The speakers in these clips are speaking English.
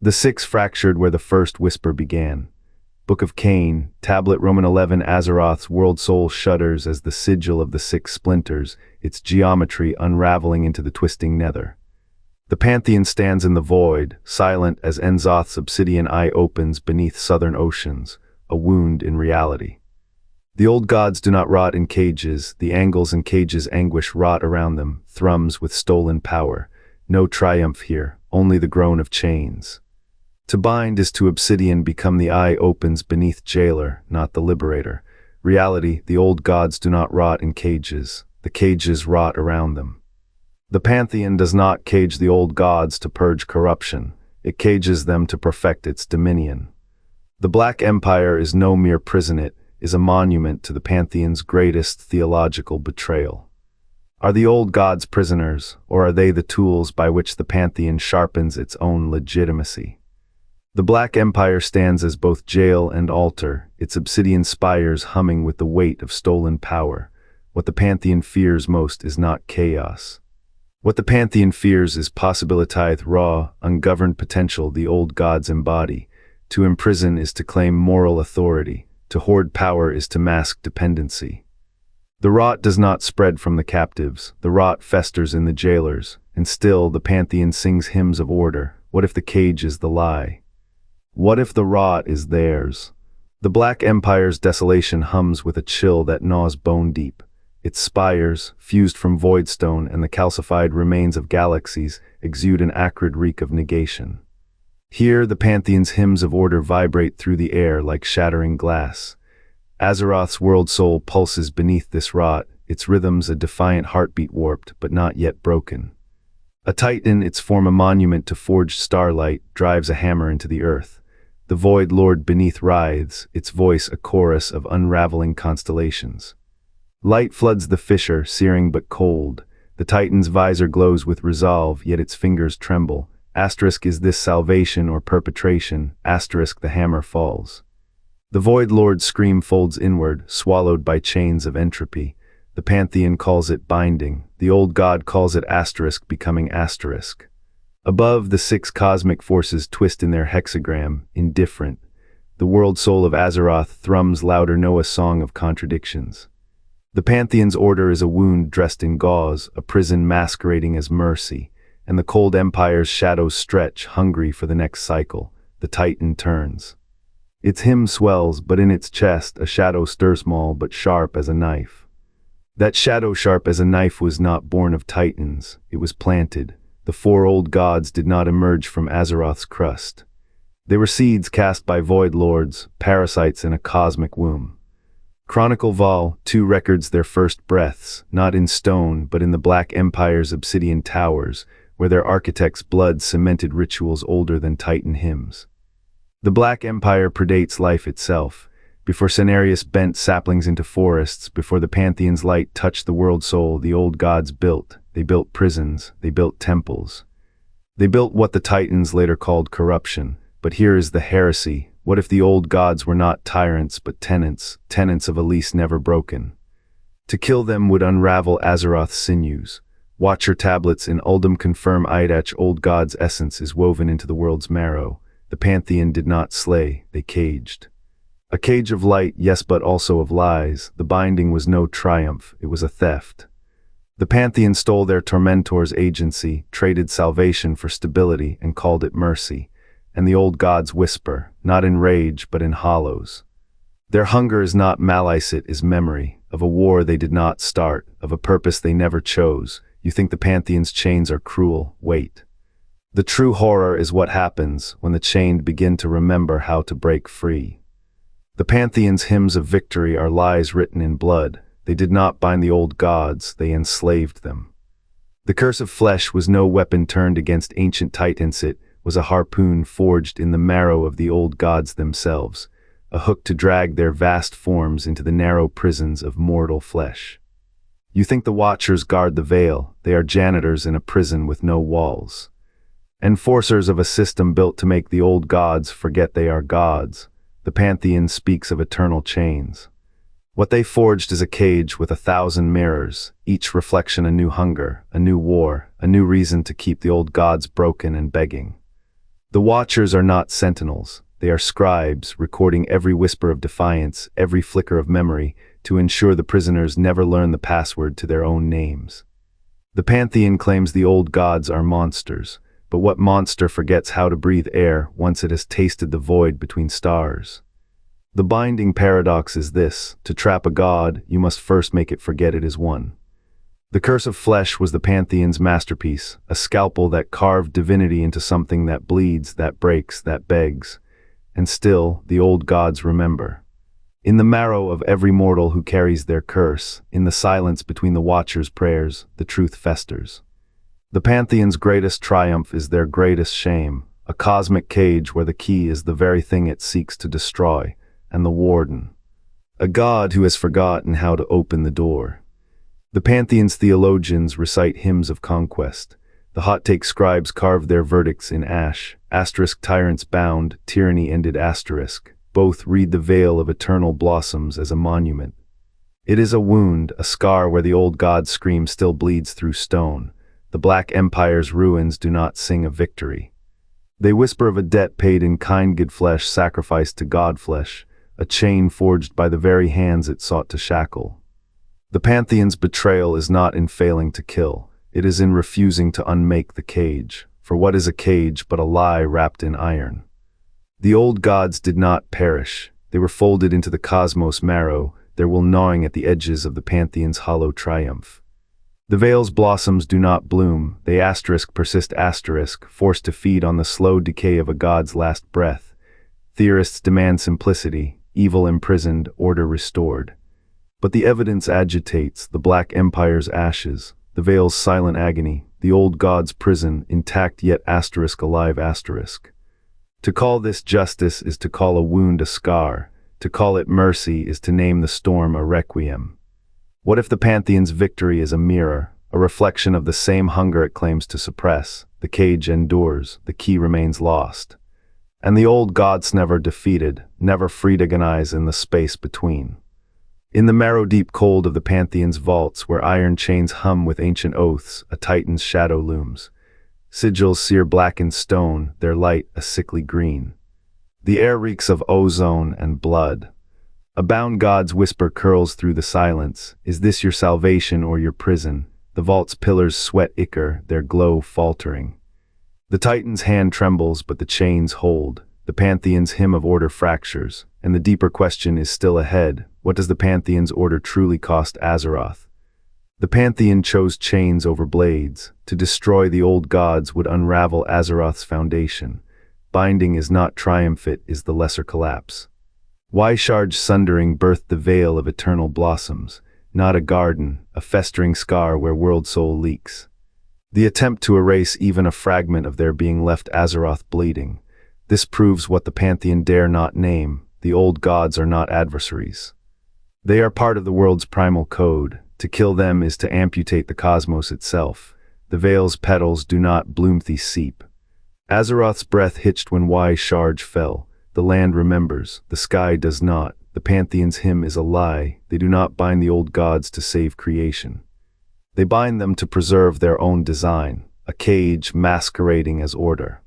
The six fractured where the first whisper began. Book of Cain, Tablet Roman 11. Azeroth's world soul shudders as the sigil of the six splinters, its geometry unraveling into the twisting nether. The Pantheon stands in the void, silent as N'Zoth's obsidian eye opens beneath southern oceans, a wound in reality. The old gods do not rot in cages, the angles and cages anguish rot around them, thrums with stolen power. No triumph here, only the groan of chains. To bind is to obsidian become the eye opens beneath jailer, not the liberator. Reality, the old gods do not rot in cages, the cages rot around them. The Pantheon does not cage the old gods to purge corruption, it cages them to perfect its dominion. The Black Empire is no mere prison, it is a monument to the Pantheon's greatest theological betrayal. Are the old gods prisoners, or are they the tools by which the Pantheon sharpens its own legitimacy? The Black Empire stands as both jail and altar, its obsidian spires humming with the weight of stolen power. What the Pantheon fears most is not chaos. What the Pantheon fears is possibilitithe, raw, ungoverned potential the old gods embody. To imprison is to claim moral authority. To hoard power is to mask dependency. The rot does not spread from the captives, the rot festers in the jailers, and still the Pantheon sings hymns of order. What if the cage is the lie? What if the rot is theirs? The Black Empire's desolation hums with a chill that gnaws bone deep. Its spires, fused from voidstone and the calcified remains of galaxies, exude an acrid reek of negation. Here the Pantheon's hymns of order vibrate through the air like shattering glass. Azeroth's world soul pulses beneath this rot, its rhythms a defiant heartbeat warped but not yet broken. A titan, its form a monument to forged starlight, drives a hammer into the earth. The void lord beneath writhes, its voice a chorus of unraveling constellations. Light floods the fissure, searing but cold. The titan's visor glows with resolve, yet its fingers tremble. Asterisk, is this salvation or perpetration? Asterisk, the hammer falls. The Void Lord's scream folds inward, swallowed by chains of entropy. The Pantheon calls it binding. The old god calls it asterisk, becoming asterisk. Above, the six cosmic forces twist in their hexagram, indifferent. The world soul of Azeroth thrums louder, no a song of contradictions. The Pantheon's order is a wound dressed in gauze, a prison masquerading as mercy. And the cold empire's shadows stretch, hungry for the next cycle. The titan turns. Its hymn swells, but in its chest a shadow stirs, small but sharp as a knife. That shadow, sharp as a knife, was not born of titans, it was planted. The four old gods did not emerge from Azeroth's crust. They were seeds cast by void lords, parasites in a cosmic womb. Chronicle Vol. 2 records their first breaths, not in stone but in the Black Empire's obsidian towers, where their architects' blood cemented rituals older than Titan hymns. The Black Empire predates life itself. Before Cenarius bent saplings into forests, before the Pantheon's light touched the world soul, the old gods built. They built prisons, they built temples. They built what the Titans later called corruption. But here is the heresy. What if the old gods were not tyrants but tenants, tenants of a lease never broken? To kill them would unravel Azeroth's sinews. Watcher tablets in Uldum confirm Idach old god's essence is woven into the world's marrow. The Pantheon did not slay, they caged. A cage of light, yes, but also of lies. The binding was no triumph, it was a theft. The Pantheon stole their tormentor's agency, traded salvation for stability, and called it mercy. And the old gods whisper, not in rage but in hollows. Their hunger is not malice, it is memory, of a war they did not start, of a purpose they never chose. You think the Pantheon's chains are cruel? Wait. The true horror is what happens when the chained begin to remember how to break free. The Pantheon's hymns of victory are lies written in blood. They did not bind the old gods, they enslaved them. The curse of flesh was no weapon turned against ancient titans, it was a harpoon forged in the marrow of the old gods themselves, a hook to drag their vast forms into the narrow prisons of mortal flesh. You think the Watchers guard the veil, they are janitors in a prison with no walls. Enforcers of a system built to make the old gods forget they are gods. The Pantheon speaks of eternal chains. What they forged is a cage with 1,000 mirrors, each reflection a new hunger, a new war, a new reason to keep the old gods broken and begging. The Watchers are not sentinels. They are scribes, recording every whisper of defiance, every flicker of memory, to ensure the prisoners never learn the password to their own names. The Pantheon claims the old gods are monsters, but what monster forgets how to breathe air once it has tasted the void between stars? The binding paradox is this: to trap a god, you must first make it forget it is one. The Curse of Flesh was the Pantheon's masterpiece, a scalpel that carved divinity into something that bleeds, that breaks, that begs. And still, the old gods remember. In the marrow of every mortal who carries their curse, in the silence between the Watchers' prayers, the truth festers. The Pantheon's greatest triumph is their greatest shame, a cosmic cage where the key is the very thing it seeks to destroy, and the warden, a god who has forgotten how to open the door. The Pantheon's theologians recite hymns of conquest. The hot-take scribes carve their verdicts in ash. Asterisk tyrants bound, tyranny ended asterisk. Both read the veil of eternal blossoms as a monument. It is a wound, a scar where the old god's scream still bleeds through stone. The Black Empire's ruins do not sing of victory. They whisper of a debt paid in kind good flesh sacrificed to god flesh, a chain forged by the very hands it sought to shackle. The Pantheon's betrayal is not in failing to kill, it is in refusing to unmake the cage, for what is a cage but a lie wrapped in iron? The old gods did not perish, they were folded into the cosmos marrow, their will gnawing at the edges of the Pantheon's hollow triumph. The veil's blossoms do not bloom, they persist forced to feed on the slow decay of a god's last breath. Theorists demand simplicity, evil imprisoned, order restored. But the evidence agitates the Black Empire's ashes, the veil's silent agony, the old god's prison, intact yet alive . To call this justice is to call a wound a scar, to call it mercy is to name the storm a requiem. What if the Pantheon's victory is a mirror, a reflection of the same hunger it claims to suppress? The cage endures, the key remains lost. And the old gods never defeated, never free to agonize in the space between. In the marrow-deep cold of the Pantheon's vaults, where iron chains hum with ancient oaths, a titan's shadow looms. Sigils sear blackened stone, their light a sickly green. The air reeks of ozone and blood. A bound god's whisper curls through the silence. Is this your salvation or your prison? The vault's pillars sweat ichor, their glow faltering. The titan's hand trembles, but the chains hold. The Pantheon's hymn of order fractures, and the deeper question is still ahead. What does the Pantheon's order truly cost Azeroth? The Pantheon chose chains over blades. To destroy the old gods would unravel Azeroth's foundation. Binding is not triumph, it is the lesser collapse. Shaarj sundering birthed the veil of eternal blossoms, not a garden, a festering scar where world soul leaks. The attempt to erase even a fragment of their being left Azeroth bleeding. This proves what the Pantheon dare not name: the old gods are not adversaries. They are part of the world's primal code. To kill them is to amputate the cosmos itself. The veil's petals do not bloom the seep. Azeroth's breath hitched when Shaarj fell. The land remembers, the sky does not. The Pantheon's hymn is a lie. They do not bind the old gods to save creation. They bind them to preserve their own design, a cage masquerading as order.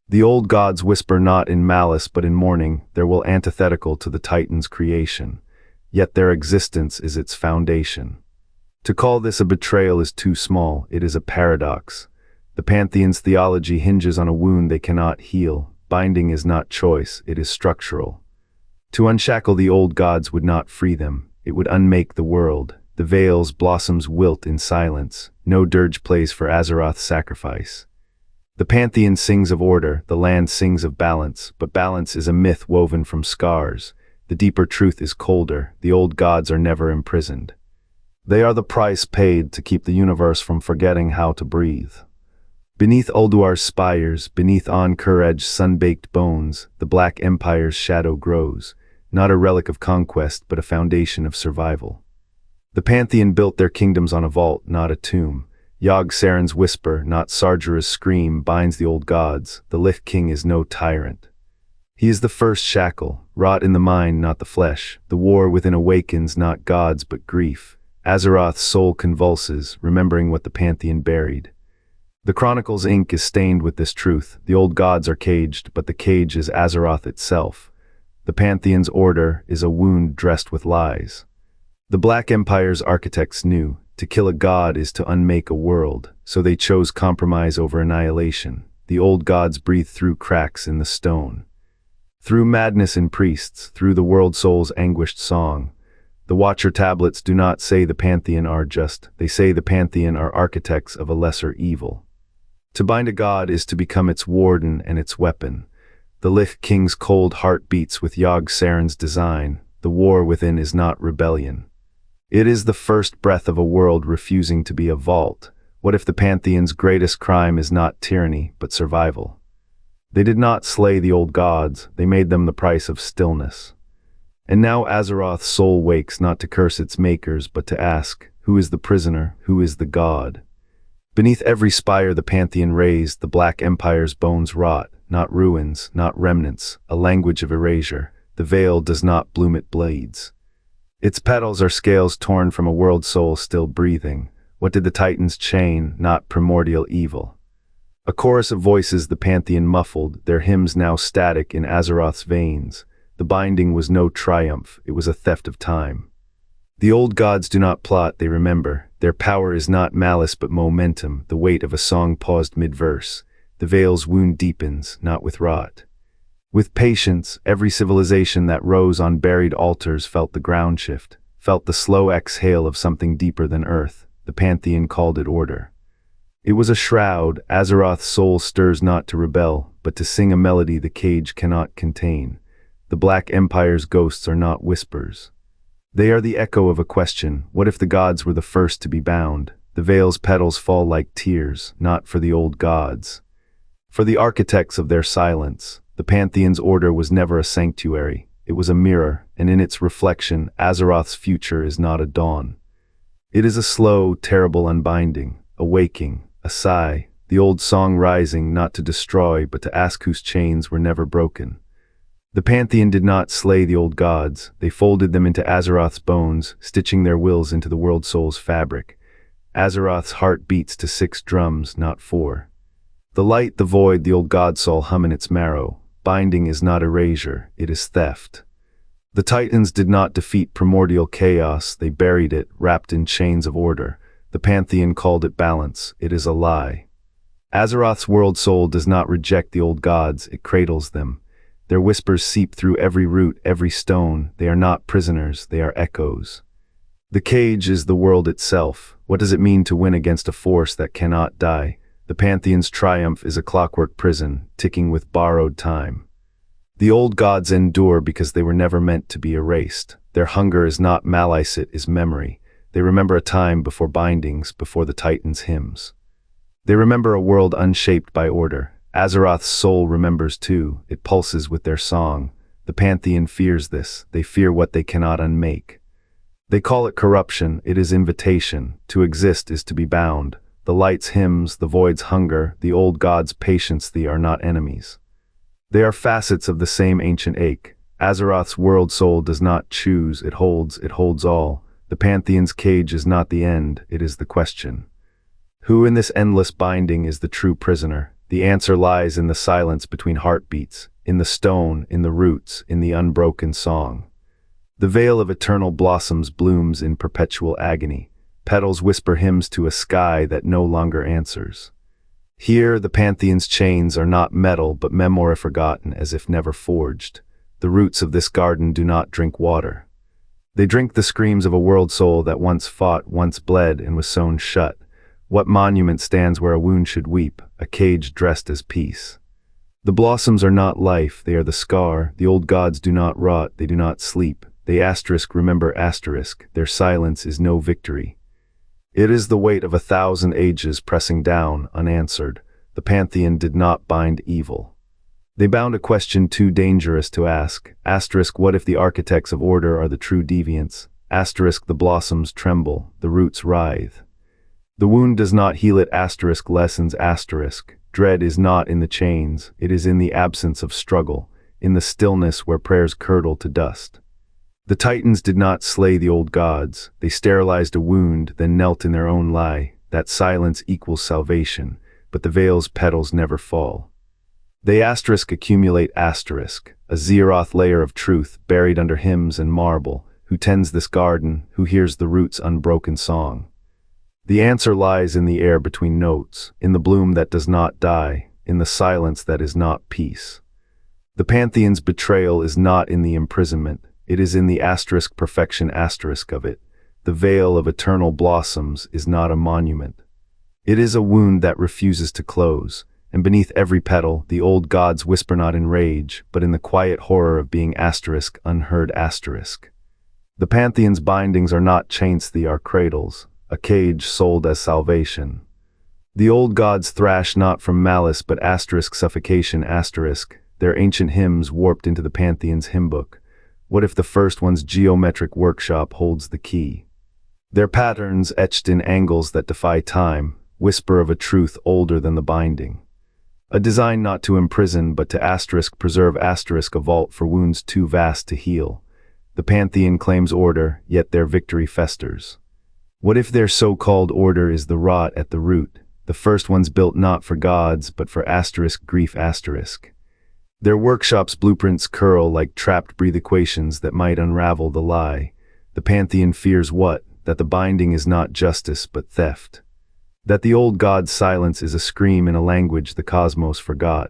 The old gods whisper not in malice but in mourning, their will antithetical to the Titan's creation. Yet their existence is its foundation. To call this a betrayal is too small, it is a paradox. The Pantheon's theology hinges on a wound they cannot heal. Binding is not choice, it is structural. To unshackle the old gods would not free them, it would unmake the world. The veil's blossoms wilt in silence, no dirge plays for Azeroth's sacrifice. The Pantheon sings of order, the land sings of balance, but balance is a myth woven from scars. The deeper truth is colder, the old gods are never imprisoned. They are the price paid to keep the universe from forgetting how to breathe. Beneath Ulduar's spires, beneath An-Kuraj's sun-baked bones, the Black Empire's shadow grows, not a relic of conquest but a foundation of survival. The Pantheon built their kingdoms on a vault, not a tomb. Yogg-Saron's whisper, not Sargera's scream, binds the old gods. The Lich King is no tyrant. He is the first shackle, wrought in the mind, not the flesh. The war within awakens not gods but grief. Azeroth's soul convulses, remembering what the Pantheon buried. The Chronicle's ink is stained with this truth. The old gods are caged, but the cage is Azeroth itself. The Pantheon's order is a wound dressed with lies. The Black Empire's architects knew, to kill a god is to unmake a world, so they chose compromise over annihilation. The old gods breathed through cracks in the stone. Through madness in priests, through the world soul's anguished song. The Watcher tablets do not say the Pantheon are just, they say the Pantheon are architects of a lesser evil. To bind a god is to become its warden and its weapon. The Lich King's cold heart beats with Yogg-Saron's design. The war within is not rebellion. It is the first breath of a world refusing to be a vault. What if the Pantheon's greatest crime is not tyranny, but survival? They did not slay the old gods, they made them the price of stillness. And now Azeroth's soul wakes not to curse its makers, but to ask, who is the prisoner, who is the god? Beneath every spire the Pantheon raised, the Black Empire's bones rot, not ruins, not remnants, a language of erasure. The veil does not bloom, it bleeds. Its petals are scales torn from a world soul still breathing. What did the Titans chain? Not primordial evil. A chorus of voices the Pantheon muffled, their hymns now static in Azeroth's veins. The binding was no triumph, it was a theft of time. The old gods do not plot, they remember. Their power is not malice but momentum, the weight of a song paused mid-verse. The veil's wound deepens, not with rot. With patience, every civilization that rose on buried altars felt the ground shift, felt the slow exhale of something deeper than earth. The Pantheon called it order. It was a shroud. Azeroth's soul stirs not to rebel, but to sing a melody the cage cannot contain. The Black Empire's ghosts are not whispers. They are the echo of a question. What if the gods were the first to be bound? The veil's petals fall like tears, not for the old gods. For the architects of their silence. The Pantheon's order was never a sanctuary. It was a mirror, and in its reflection, Azeroth's future is not a dawn. It is a slow, terrible unbinding, a waking, a sigh, the old song rising not to destroy but to ask whose chains were never broken. The Pantheon did not slay the old gods, they folded them into Azeroth's bones, stitching their wills into the world soul's fabric. Azeroth's heart beats to 6 drums, not 4. The light, the void, the old god soul hum in its marrow. Binding is not erasure, it is theft. The Titans did not defeat primordial chaos, they buried it, wrapped in chains of order. The Pantheon called it balance, it is a lie. Azeroth's world soul does not reject the old gods, it cradles them. Their whispers seep through every root, every stone. They are not prisoners, they are echoes. The cage is the world itself. What does it mean to win against a force that cannot die? The Pantheon's triumph is a clockwork prison, ticking with borrowed time. The old gods endure because they were never meant to be erased. Their hunger is not malice, it is memory. They remember a time before bindings, before the Titans' hymns. They remember a world unshaped by order. Azeroth's soul remembers too, it pulses with their song. The Pantheon fears this, they fear what they cannot unmake. They call it corruption, it is invitation. To exist is to be bound. The light's hymns, the void's hunger, the old god's patience, they are not enemies. They are facets of the same ancient ache. Azeroth's world soul does not choose, it holds all. The Pantheon's cage is not the end, it is the question. Who in this endless binding is the true prisoner? The answer lies in the silence between heartbeats, in the stone, in the roots, in the unbroken song. The veil of eternal blossoms blooms in perpetual agony. Petals whisper hymns to a sky that no longer answers. Here, the Pantheon's chains are not metal but memory forgotten as if never forged. The roots of this garden do not drink water. They drink the screams of a world soul that once fought, once bled, and was sewn shut. What monument stands where a wound should weep, a cage dressed as peace? The blossoms are not life, they are the scar. The old gods do not rot, they do not sleep. They remember their silence is no victory. It is the weight of 1,000 ages pressing down, unanswered. The Pantheon did not bind evil. They bound a question too dangerous to ask. What if the architects of order are the true deviants? The blossoms tremble, the roots writhe. The wound does not heal it, lessons, dread is not in the chains, it is in the absence of struggle, in the stillness where prayers curdle to dust. The Titans did not slay the old gods, they sterilized a wound, then knelt in their own lie. That silence equals salvation. but the veil's petals never fall. They accumulate a Xal'atath layer of truth buried under hymns and marble. Who tends this garden, who hears the root's unbroken song? The answer lies in the air between notes, in the bloom that does not die, in the silence that is not peace. The Pantheon's betrayal is not in the imprisonment, it is in the perfection of it. The veil of eternal blossoms is not a monument. It is a wound that refuses to close, and beneath every petal, the old gods whisper not in rage, but in the quiet horror of being unheard. The Pantheon's bindings are not chains, they are cradles, a cage sold as salvation. The old gods thrash not from malice but suffocation. Their ancient hymns warped into the Pantheon's hymnbook. What if the first one's geometric workshop holds the key? Their patterns, etched in angles that defy time, whisper of a truth older than the binding. A design not to imprison but to preserve a vault for wounds too vast to heal. The Pantheon claims order, yet their victory festers. What if their so-called order is the rot at the root, the first ones built not for gods but for grief. Their workshop's blueprints curl like trapped breath equations that might unravel the lie. The Pantheon fears what? That the binding is not justice but theft. That the old god's silence is a scream in a language the cosmos forgot.